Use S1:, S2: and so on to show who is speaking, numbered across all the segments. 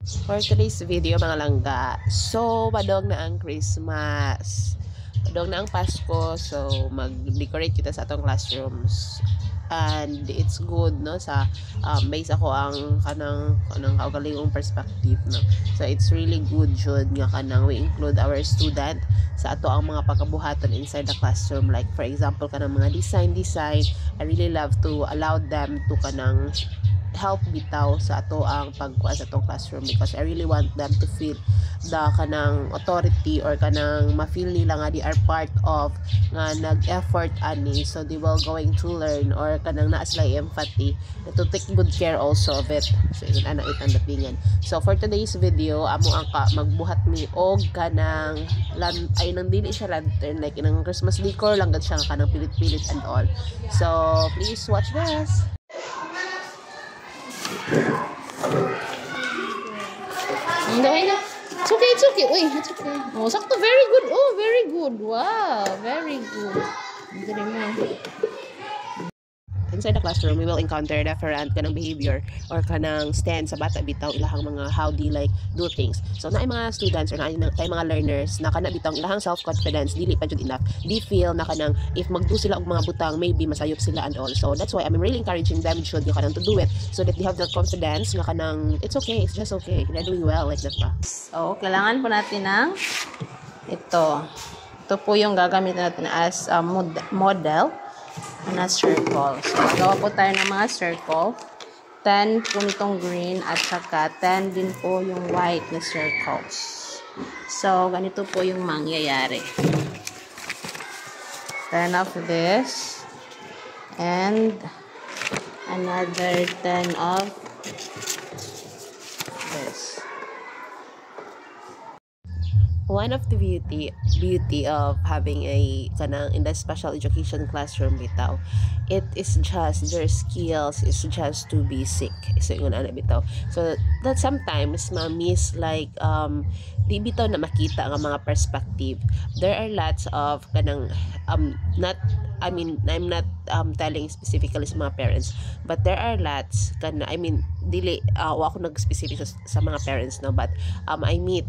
S1: For today's video mga langga, so padong na ang Christmas, padong na ang Pasko, so mag-decorate kita sa atong classrooms. And it's good no sa base ako ang kanang kaugalingong perspective no. So it's really good jud nga kanang we include our student sa ato ang mga pagkabuhaton inside the classroom, like for example kanang mga design. I really love to allow them to kanang help bitaw sa ato ang pagkuha sa atong classroom, because I really want them to feel the kanang authority or kanang ma-feel nila nga they are part of nga nag-effort ani, so they will going to learn or kanang naa sila empathy to take good care also of it. So yun ana it ang dapingan. So for today's video amo ang magbuhat mi og kanang ay nang dili siya lantern, like inang Christmas decor lang gad siya kanang pilit-pilit and all. So please watch this.
S2: It's okay. Uy, it's okay. Oh, sakto. Very good. Oh, very good. Wow, very good. Galing mo.
S1: Inside the classroom, we will encounter different kanang behavior or kanang stand sa bata bitaw ilahang mga how they like do things. So naay mga students or naay mga learners na kana bitaw ilahang self-confidence dili pa jud enough. They feel na kanang if magdo sila og mga butang, maybe masayop sila and all. So that's why I'm really encouraging them should kanang to do it, so that they have that confidence na kanang it's okay, it's just okay, they're doing well, like that pa.
S2: So kailangan po natin ng ito. Ito po yung gagamitin natin as a model na circle. So, magawa po tayo ng mga circle. 10 po nitong green at saka 10 din po yung white na circles. So, ganito po yung mangyayari. 10 of this and another 10 of this.
S1: One of the beauty of having a kanang in the special education classroom bitaw, it is just their skills is just to be sick. So yun ana bitaw. So that sometimes ma-miss like di bitaw na makita ang mga perspective. There are lots of kanang I'm not telling specifically sa mga parents, but there are lots dili ako nag-specific sa mga parents no, but I meet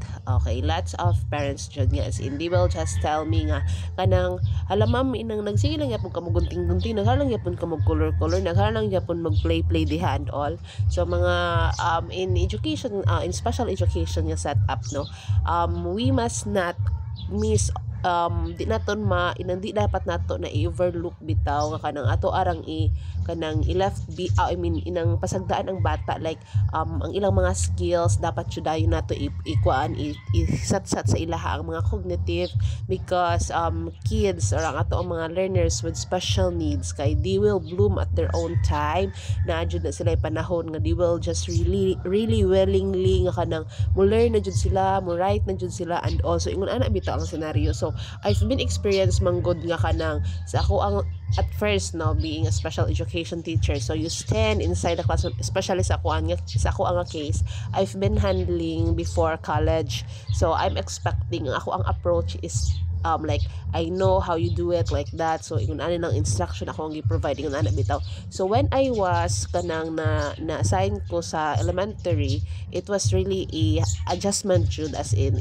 S1: lots of parents jud nga as in they will just tell me nga kanang hala ma'am inang nagsige lang yapon ka mo gunting-gunting, naghalang yapon ka mo color naghalang yapon mag play diha and all. So mga in education in special education nga setup no, we must not miss di naton di dapat nato na i-overlook bitaw nga kanang ato arang kanang inang pasagdaan ang bata, like ang ilang mga skills dapat dayon nato isat-sat sa ilaha ang mga cognitive, because kids or ang ato ang mga learners with special needs kay they will bloom at their own time. Na jud na sila panahon nga they will just really willingly nga kanang mo learn na jud sila, mo write na jud sila and also ingon ana bitaw ang scenario. So I've been experienced manggod nga kanang sa ako ang at first no, being a special education teacher, so you stand inside the classroom, especially sa ako ang case I've been handling before college. So I'm expecting ako ang approach is like I know how you do it like that, so ingon ani nang instruction ako ang gi-provide ingon ana bitaw. So when I was kanang na-assign ko sa elementary, it was really a adjustment jud as in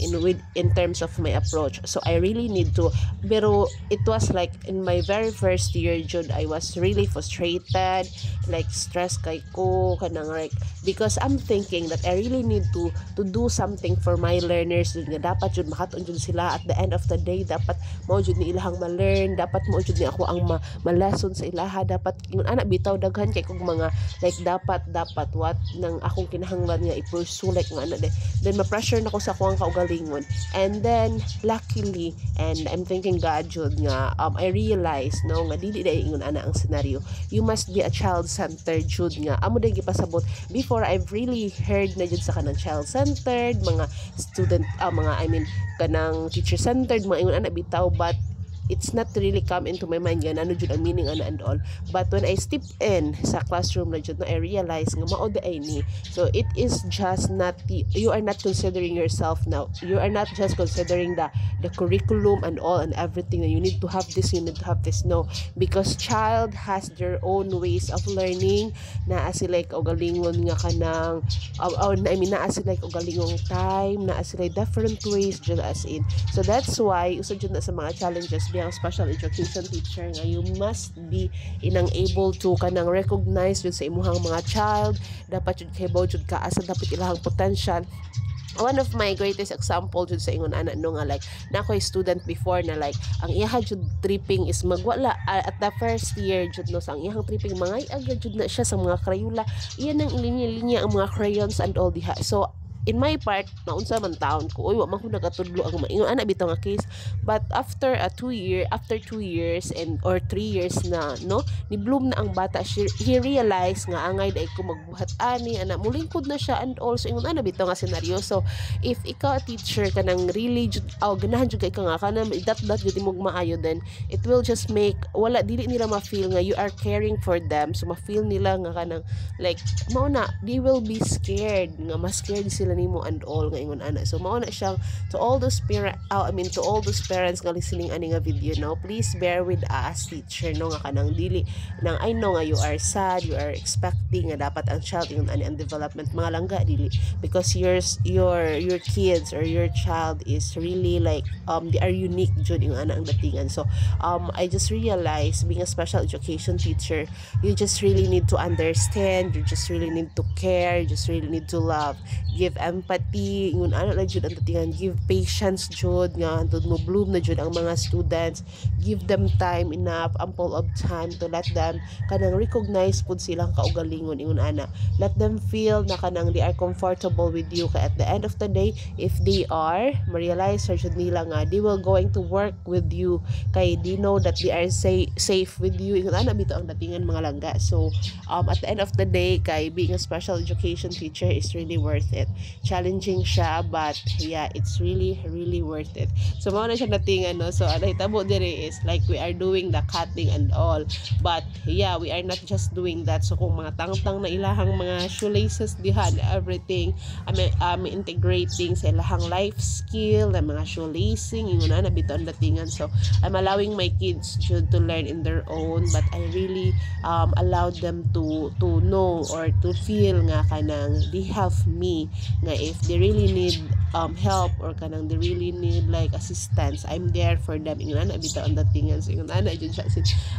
S1: terms of my approach. So I really need to, pero it was like in my very first year jud I was really frustrated, like stress kay ko kanang like, because I'm thinking that I really need to do something for my learners jud nga dapat jud makaton jud sila at the end of the day, dapat mao jud ni ilahang ma-learn, dapat mao jud ni ako ang ma-lesson sa ilaha, dapat ingon ana bitaw daghan kay kog mga like dapat what nang akong kinahanglan nga i-pursue like nga ana then ma-pressure nako sa akong kaugalingon. And then luckily, and I'm thanking God jud nga I realized no nga dili ingon ana ang scenario, you must be a child-centered jud nga amo day gipasabot. Before I've really heard na jud sa kanang child-centered, mga student kanang teacher-centered mga ingon ana bitaw, but it's not really come into my mind nga ano jud ang meaning ana and all. But when I step in sa classroom na jud, I realize nga mao ay ni. So it is just not you are not considering yourself now. You are not just considering the curriculum and all and everything that you need to have this, you need to have this. No, because child has their own ways of learning. Naa sila kaugalingon nga kanang naa sila kaugalingong time, naa sila different ways jud as in. So that's why usod jud na sa mga challenges biyang special education teacher nga you must be inang able to kanang recognize jud sa imuhang mga child. Dapat jud kay jud ka asa dapat ilahang potential. One of my greatest example jud sa ingon ana no nga like na ako'y student before na like ang iyaha jud tripping is magwala at the first year jud no sa ang iyahang tripping mangay agad jud na siya sa mga Crayola, iyan ang linya-linya ang mga crayons and all diha. So in my part, naunsa man taon ko, wa man ko nagatudlo ang maingon ana bitaw nga case. But after 2 years and or 3 years na no, ni bloom na ang bata. He realized nga angay dai ko magbuhat ani ana mulingkod na siya and also ingon ana bitaw nga senaryo. So if ikaw a teacher kanang really ganahan jud kay ka nga kanang that jud imong maayo, then it will just make wala dili nila ma-feel nga you are caring for them. So ma-feel nila nga kanang like mao na they will be scared nga ma-scared sila nimo and all nga ingon ana. So mao na siyang to all those to all those parents nga listening ani nga video now, please bear with us teacher no nga kanang dili nang I know nga you are sad, you are expecting nga dapat ang child ingon ani ang development mga langga dili, because your kids or your child is really like they are unique jud ingon ana ang datingan. So I just realized being a special education teacher, you just really need to understand, you just really need to care, you just really need to love, give empathy, ingon ana lang jud ang datingan, give patience jud nga antud mo bloom na jud ang mga students, give them time, enough ample of time to let them kanang recognize pud silang kaugalingon ingon ana. Let them feel na kanang they are comfortable with you, kay at the end of the day if they are realize jud nila nga they will going to work with you, kay they know that they are safe with you ingon ana bitaw ang datingan mga langga. So at the end of the day kay being a special education teacher is really worth it. Challenging siya, but yeah, it's really worth it. So mao na siya datingan no. So ano hitabo diri is like we are doing the cutting and all, but yeah, we are not just doing that. So kung mga tangtang na ilahang mga shoelaces diha and everything, I'm integrating sa ilahang life skill na mga shoelacing ingon na bitaw ang datingan. So I'm allowing my kids to learn in their own, but I really allowed them to know or to feel nga kanang they have me, nga if they really need help or kanang they really need like assistance, I'm there for them ingon ana bitaw ang datingan. So ingon ana jud siya.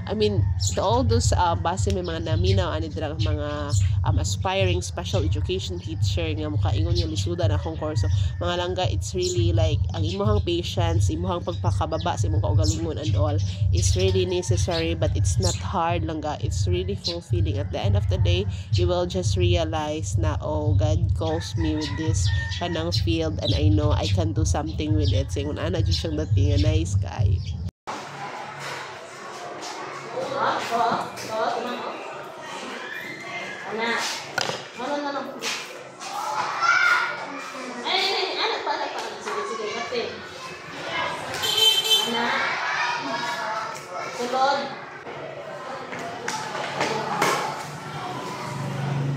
S1: I mean to all those base may mga naminaw ani dira mga aspiring special education teacher nga muka ingon nga lisudan akong kurso mga langga, it's really like ang imuhang patience, imuhang pagpakababa sa imong kaugalingon and all is really necessary, but it's not hard langga, it's really fulfilling. At the end of the day you will just realize na oh, God calls me with this kanang field and I know I can do something with it. So ingon ana jud siyang datingan. Nice guy.
S2: Sulod.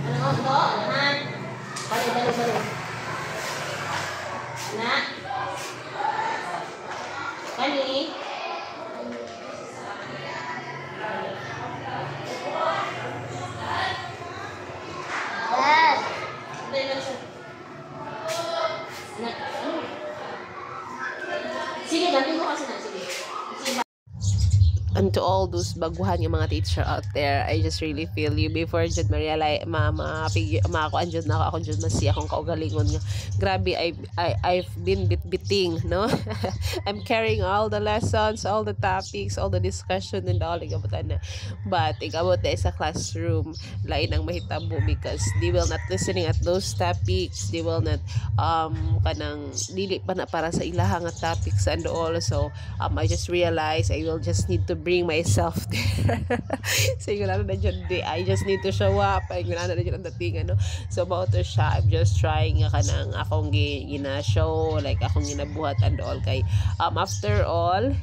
S2: Ano to? Anak. Balik. Anak. Kani. Dad. Anak. Sige, ganti mo kasi na. Sige.
S1: And to all those baguhan yung mga teacher out there, I just really feel you. Before jud ma-realize maakuan jud na ako jud masi akong kaugalingon nga grabe. I've been bitbiting no. I'm carrying all the lessons, all the topics, all the discussion and all igabutan na, but igabot na sa classroom lain ang mahitabo because they will not listening at those topics, they will not kanang dili pa na para sa ilahang topics and all. So I just realized I will just need to bring myself there. So yun na dyan, I just need to show up. Ay yun na dyan ang dating ano. So about to siya, I'm just trying nga kanang akong gina-show, like akong ginabuhat and all kay after all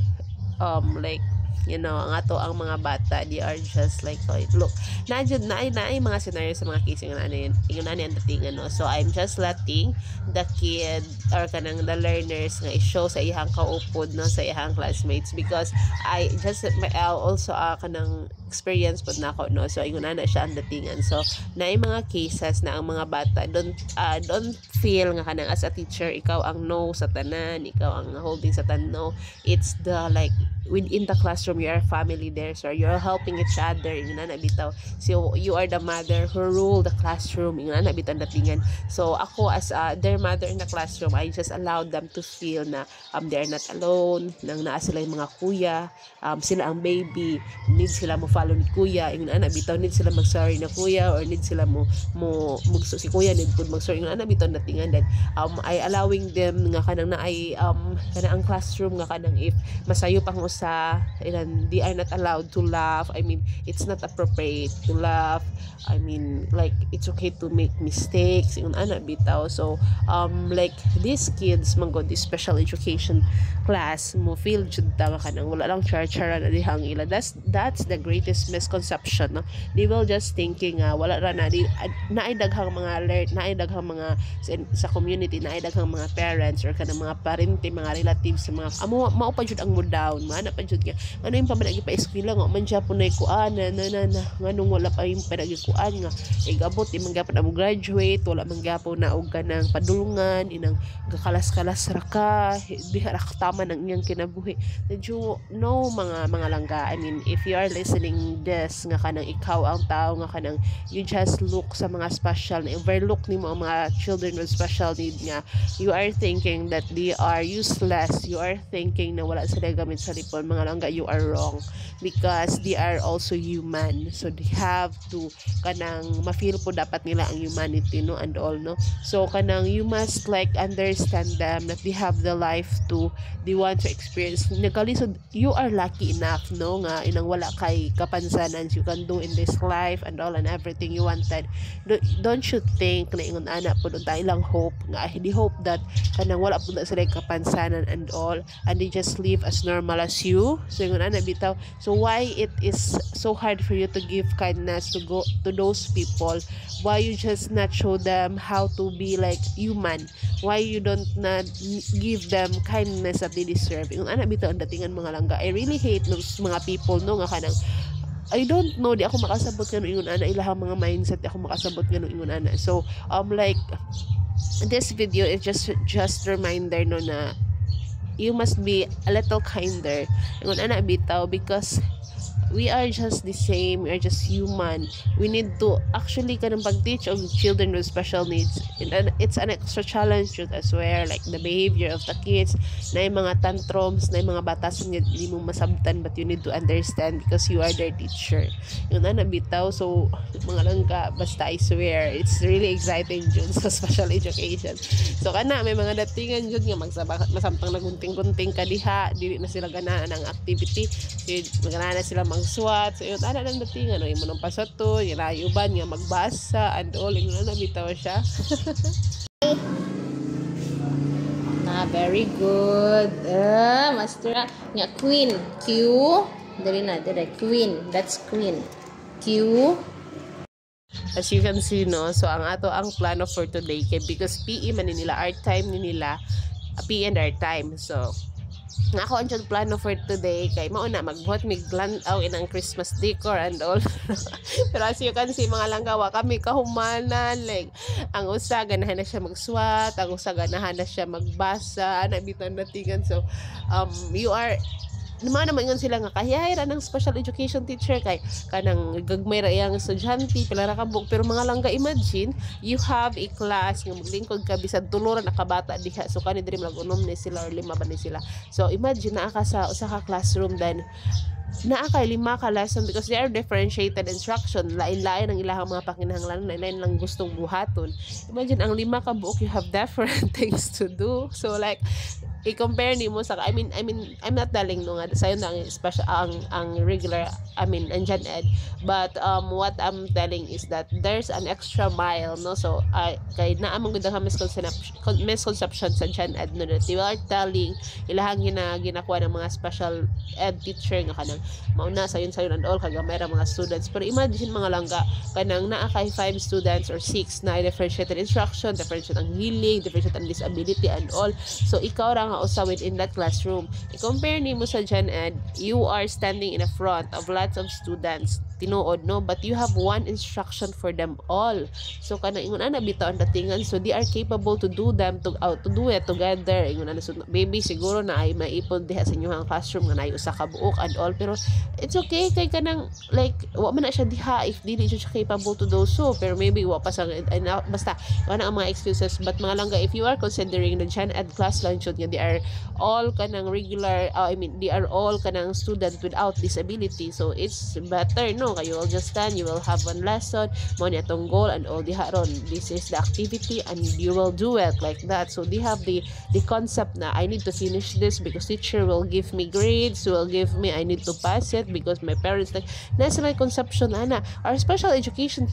S1: like ang ato ang mga bata, they are just like, look, nandiyan na ay mga scenario sa mga case yung ang datingan, no? So I'm just letting the kid or kanang the learners nga i-show sa ihang kaupod, no, sa ihang classmates, because I just also kanang experience pod na ako, no? So ingon na siya ang datingan. So na mga cases na ang mga bata don't feel nga kanang as a teacher ikaw ang no sa tanan, ikaw ang holding sa tanan. No, it's the like within the classroom, you are family there, so you're helping each other. Yung na bitaw, so you are the mother who rule the classroom. Yung na bitaw datingan. So ako as their mother in the classroom, I just allowed them to feel na they are not alone, nang naa sila yung mga kuya, sila ang baby, need sila mo follow ni kuya. Yung na bitaw, need sila mag sorry na kuya, or need sila mo si kuya need pud mag sorry. Yung na bitaw datingan. Then I allowing them nga kanang na ay kanang ang classroom nga kanang if masayo pang sa ilan, they are not allowed to laugh. I mean, it's not appropriate to laugh. I mean, like, it's okay to make mistakes. Yung ana bitaw. So like these kids man go this special education class mo feel jud ta nga kanang wala lang char-chara na dihang ila. That's the greatest misconception, no? They will just thinking wala ra na naay daghang mga mga sa community, naay daghang mga parents or kanang mga parente, mga relatives sa mga mao pa jud ang mo down man pa jud nga ano yung pamanagi pa eskwela nga man siya po na ikuan na nganong wala pa yung panagikuan nga igabot imong gyapon na mo graduate, wala man gyapon na og kanang padulungan inang gakalas-kalas ra ka, diha ra tama ng iyang kinabuhi. Did you know mga langga, I mean, if you are listening this nga kanang ikaw ang tao nga kanang you just look sa mga special na overlook nimo ang mga children with special need nga, you are thinking that they are useless, you are thinking na wala sila gamit sa lipon, mga langga, you are wrong, because they are also human. So they have to kanang ma-feel po dapat nila ang humanity, no, and all, no. So kanang you must like understand them that they have the life to they want to experience. Nagkalisod, you are lucky enough, no, nga inang wala kay kapansanan you can do in this life and all and everything you wanted. Don't you think na ingon ana po tayo lang hope nga hindi hope that kanang wala po na sila kapansanan and all and they just live as normal as you. So ingon ana bitaw, so why it is so hard for you to give kindness to go to those people? Why you just not show them how to be like human? Why you don't not give them kindness that they deserve? Ingon ana bitaw ang datingan mga langga. I really hate those mga people, no, nga kanang I don't know, di ako makasabot nga ingon ana ilahang mga mindset, di ako makasabot nga ingon ana. So like this video is just reminder, no, na you must be a little kinder ingon ana bitaw, because we are just the same, we are just human. We need to actually kanang pag-teach of children with special needs, and it's an extra challenge I swear, like the behavior of the kids, na yung mga tantrums, na yung mga batasan nga hindi mo masabtan, but you need to understand because you are their teacher. Yun na nabitaw. So mga langga, basta I swear it's really exciting dun sa special education. So kana may mga datingan dun nga masamtang nagunting-gunting ka diha, dili na sila ganaan ang activity, so ganaan na sila swat. So yun ana nang datingan, no, imo nang pasato yayuban nga magbasa and all, yun na bitaw siya. Very good. Master nga queen. Q. Dali na, queen. That's queen. Q. As you can see, no, so ang plano for today kay because PE man nila, art time ni nila, PE and art time. So ako ang plano for today kay mauna magbuhat mig lantaw inang Christmas decor and all. Pero as you can see mga langgawa, kami kahumanan, like ang usa ganahan na siya magswat, ang usa ganahan na siya magbasa, ana bitan datingan. So you are naman ingon sila nga kahiyahira ng special education teacher kay kanang gagmay ra iyang estudyante pila ra ka buok. Pero mga langga, imagine you have a class nga maglingkod ka bisan tulo ra nakabata diha, so kani diri mag-unom ni sila or lima ba ni sila. So imagine naa ka sa usa ka classroom, then naa kay 5 ka lesson because they are differentiated instruction, lain-lain ang ilahang mga pakinahanglan, lain lang gustong buhaton. Imagine ang 5 ka buok, you have different things to do. So like i-compare nimo sa I'm not telling no nga sayo na ang special ang regular ang gen ed, but what I'm telling is that there's an extra mile, no? So kay naa man gud ang misconception sa gen ed, no, that they are telling ilahang ginakuha ng mga special ed teacher nga kanang mauna sayon and all kagamay ra mga students, pero imagine mga langga kanang naa kay 5 students or 6 na differentiated instruction, differentiated ang healing, differentiated ang disability and all. So ikaw ra nga usa within that classroom, i-compare nimo sa gen ed, you are standing in a front of lots of students tinuod, no, but you have one instruction for them all. So kanang ingon ana bitaw ang datingan, so they are capable to do do it together. Ingon ana, so maybe siguro na ay maipon diha sa inyong classroom nga nay usa ka buok and all, pero it's okay kay kanang like wa man na siya diha if dili siya capable to do so, pero maybe wa pa sa basta wala ang mga excuses. But mga langga, if you are considering the gen ed class lunch nga they are all kanang regular they are all kanang student without disability, so it's better, no, kayo will just stand, you will have one lesson mo ni atong goal and all diha ron, this is the activity and you will do it like that. So they have the concept na I need to finish this because teacher will give me grades, will give me, I need to pass it because my parents like nasa may conception ana. Our special education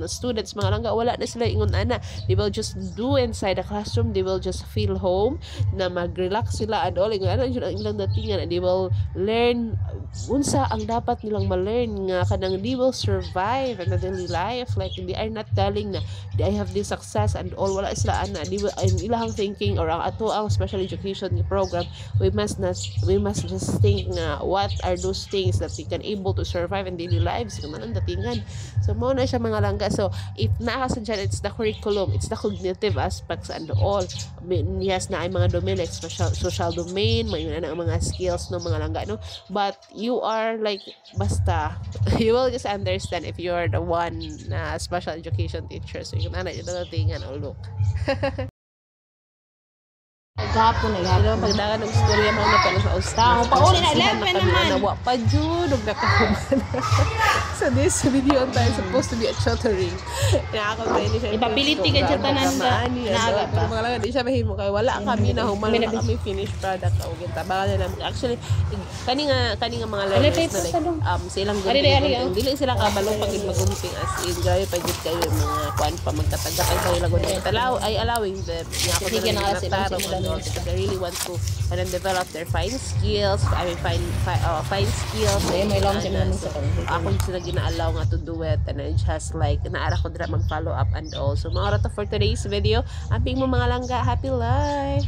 S1: students mga langga, wala na sila ingon ana, they will just do inside the classroom, they will just feel home na mag-relax sila and all, ingon ana yun ang ilang datingan, and they will learn unsa ang dapat nilang ma-learn nga kanang they will survive in the daily life, like they are not telling na I have this success and all, wala sila ana. They will ilang thinking or ang ato ang special education program, we must just think na what are those things that we can able to survive in daily lives kung anong datingan. So mo na siya mga langga. So if naa sa dyan, it's the curriculum, it's the cognitive aspects and all. Yes, na ay mga domain like social domain, may na ang mga skills no mga langga, no, but you are like basta you will just understand if you are the one na special education teacher. So yung ana yung datingan o look
S2: Gapon na
S1: Pero pagdagan ng istorya mo na pala sa Australia.
S2: Pauli na 11 naman.
S1: Nawa pa June, nagkakahuman. So this video tayo supposed to be a tutoring. Nakakot tayo ni siya.
S2: Ipapiliti ka siya tanan ka.
S1: Naaga pa. Mga lang, di siya mahimo kayo. Wala kami na human. Wala kami finished product. Tabangan na namin. Actually, kani nga mga learners na like, silang gumping. Dili sila kabalong pag magumping as in. Grabe pa dito kayo yung mga kuan pa magkatagak ay kayo lagon. Ay allowing them. Ako na rin nataro because they really want to develop their fine skills. Fine skills.
S2: May long time naman sa kanila.
S1: Ako sila gina-allow nga to do it, and I just like naara ko dira mag-follow up and all. So mga rato for today's video. Amping mo mga langga, happy life.